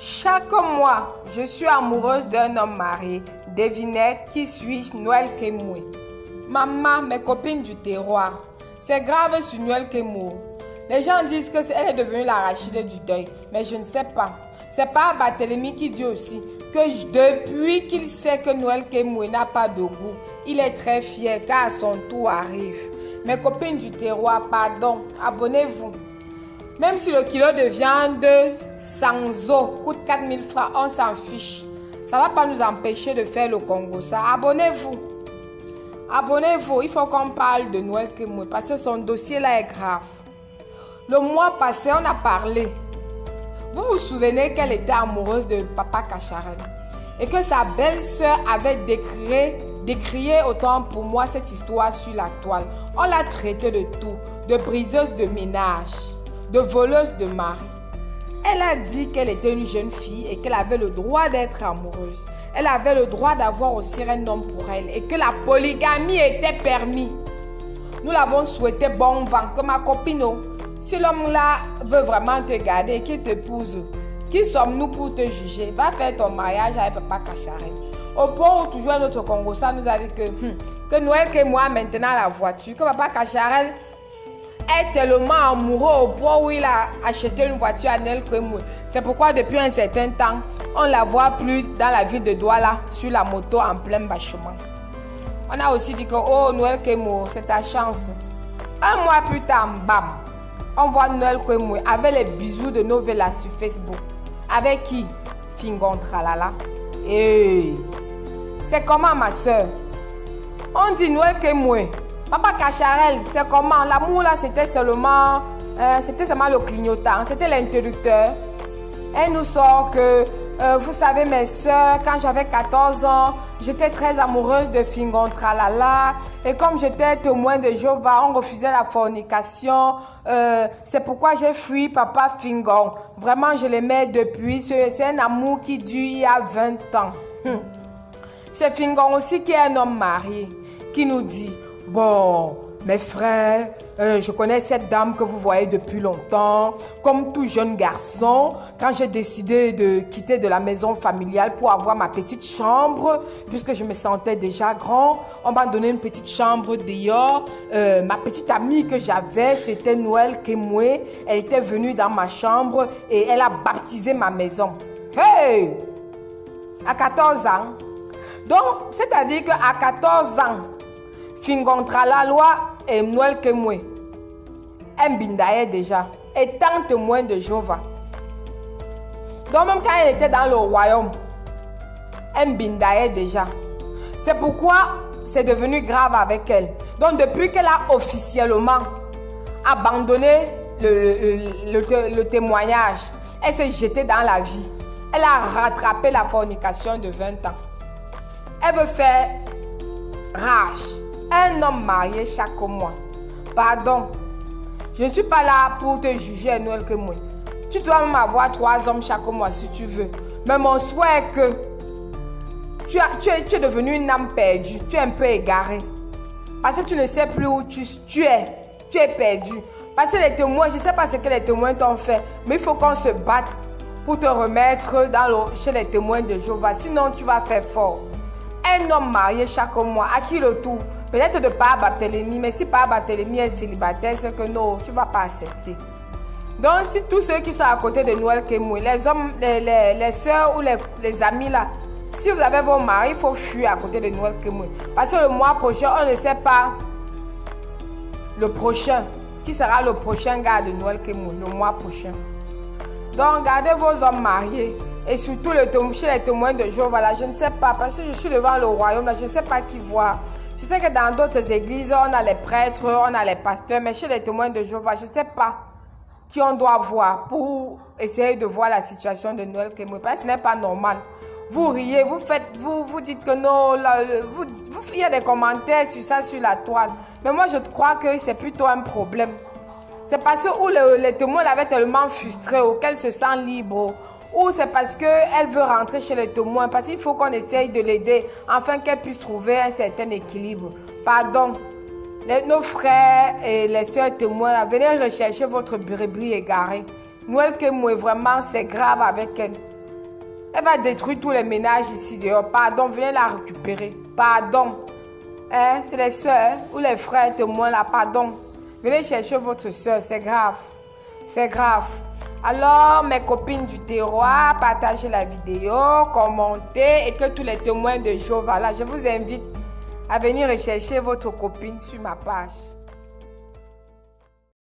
Chaque mois, je suis amoureuse d'un homme marié. Devinette, qui suis-je? Noël Kemwe. Maman, mes copines du terroir. C'est grave sur Noël Kemwe. Les gens disent qu'elle est devenue la Rachide du deuil. Mais je ne sais pas. C'est pas Barthélemy qui dit aussi que depuis qu'il sait que Noël Kemwe n'a pas de goût, il est très fier car son tour arrive. Mes copines du terroir, pardon, abonnez-vous. Même si le kilo de viande sans eau coûte 4000 francs, on s'en fiche. Ça ne va pas nous empêcher de faire le Congo. Ça, abonnez-vous. Abonnez-vous. Il faut qu'on parle de Noël Kemwe parce que son dossier là est grave. Le mois passé, on a parlé. Vous vous souvenez qu'elle était amoureuse de Papa Cacharel et que sa belle-sœur avait décrié autant pour moi cette histoire sur la toile. On l'a traitée de tout, de briseuse de ménage, de voleuse de mari. Elle a dit qu'elle était une jeune fille et qu'elle avait le droit d'être amoureuse. Elle avait le droit d'avoir aussi un homme pour elle et que la polygamie était permise. Nous l'avons souhaité bon vent, que ma copine. Si l'homme-là veut vraiment te garder et qu'il t'épouse, qui sommes-nous pour te juger? Va faire ton mariage avec Papa Cacharel. Au point où toujours notre Congo, ça nous a dit que Noël Kemwe a maintenant la voiture, que Papa Cacharel est tellement amoureux au point où il a acheté une voiture à Noël Kemwe. C'est pourquoi depuis un certain temps, on ne la voit plus dans la ville de Douala sur la moto en plein bâchement. On a aussi dit que oh Noël Kemwe, c'est ta chance. Un mois plus tard, bam, on voit Noël Kemwe avec les bisous de Novella sur Facebook. Avec qui? Fingon Tralala. Hey. C'est comment ma soeur? On dit Noël Kemwe. Papa Cacharel, c'est comment? L'amour là, c'était seulement le clignotant, c'était l'interrupteur. Elle nous sort que, vous savez mes soeurs, quand j'avais 14 ans, j'étais très amoureuse de Fingon Tralala. Et comme j'étais témoin de Jéhovah, on refusait la fornication. C'est pourquoi j'ai fui Papa Fingon. Vraiment, je l'aimais depuis. C'est un amour qui dure il y a 20 ans. C'est Fingon aussi qui est un homme marié, qui nous dit... Bon, mes frères, je connais cette dame que vous voyez depuis longtemps. Comme tout jeune garçon, quand j'ai décidé de quitter de la maison familiale pour avoir ma petite chambre, puisque je me sentais déjà grand, on m'a donné une petite chambre dehors. Ma petite amie que j'avais, c'était Noël Kemwe. Elle était venue dans ma chambre et elle a baptisé ma maison. Hey! À 14 ans. Donc, c'est-à-dire qu'à 14 ans, Fingon Tralala et Noël Kemwe, Mbindaye déjà, étant témoin de Jéhovah. Donc même quand elle était dans le royaume, Mbindaye déjà. C'est pourquoi c'est devenu grave avec elle. Donc depuis qu'elle a officiellement abandonné le témoignage, elle s'est jetée dans la vie. Elle a rattrapé la fornication de 20 ans. Elle veut faire rage. Un homme marié chaque mois. Pardon. Je ne suis pas là pour te juger, Noël Kemwe. Tu dois même avoir 3 hommes chaque mois si tu veux. Mais mon souhait est que tu es devenu une âme perdue. Tu es un peu égaré. Parce que tu ne sais plus où tu es. Tu es perdu. Parce que les témoins, je ne sais pas ce que les témoins t'ont fait. Mais il faut qu'on se batte pour te remettre chez les témoins de Jéhovah. Sinon, tu vas faire fort. Un homme marié chaque mois. À qui le tour? Peut-être de Papa Barthélemy, mais si Papa Barthélemy est célibataire, c'est que non, tu ne vas pas accepter. Donc, si tous ceux qui sont à côté de Noël Kemwe, les hommes, les soeurs ou les amis là, si vous avez vos maris, il faut fuir à côté de Noël Kemwe. Parce que le mois prochain, on ne sait pas le prochain, qui sera le prochain gars de Noël Kemwe, le mois prochain. Donc, gardez vos hommes mariés. Et surtout chez les témoins de Jéhovah, là, je ne sais pas, parce que je suis devant le royaume, là, je ne sais pas qui voir. Je sais que dans d'autres églises, on a les prêtres, on a les pasteurs, mais chez les témoins de Jéhovah, je ne sais pas qui on doit voir pour essayer de voir la situation de Noël Kemwe. Parce que ce n'est pas normal. Vous riez, vous dites que non, il y a des commentaires sur ça, sur la toile. Mais moi, je crois que c'est plutôt un problème. C'est parce que les témoins l'avaient tellement frustré, qu'elle se sent libre. Ou c'est parce qu'elle veut rentrer chez les témoins, parce qu'il faut qu'on essaye de l'aider, afin qu'elle puisse trouver un certain équilibre. Pardon, nos frères et les sœurs témoins, venez rechercher votre brebis égarée. Noël Kemwe, vraiment, c'est grave avec elle. Elle va détruire tous les ménages ici dehors. Pardon, venez la récupérer. Pardon. Hein? C'est les soeurs ou les frères témoins là. Pardon. Venez chercher votre soeur. C'est grave. C'est grave. Alors, mes copines du terroir, partagez la vidéo, commentez et que tous les témoins de Jéhovah là, je vous invite à venir rechercher votre copine sur ma page.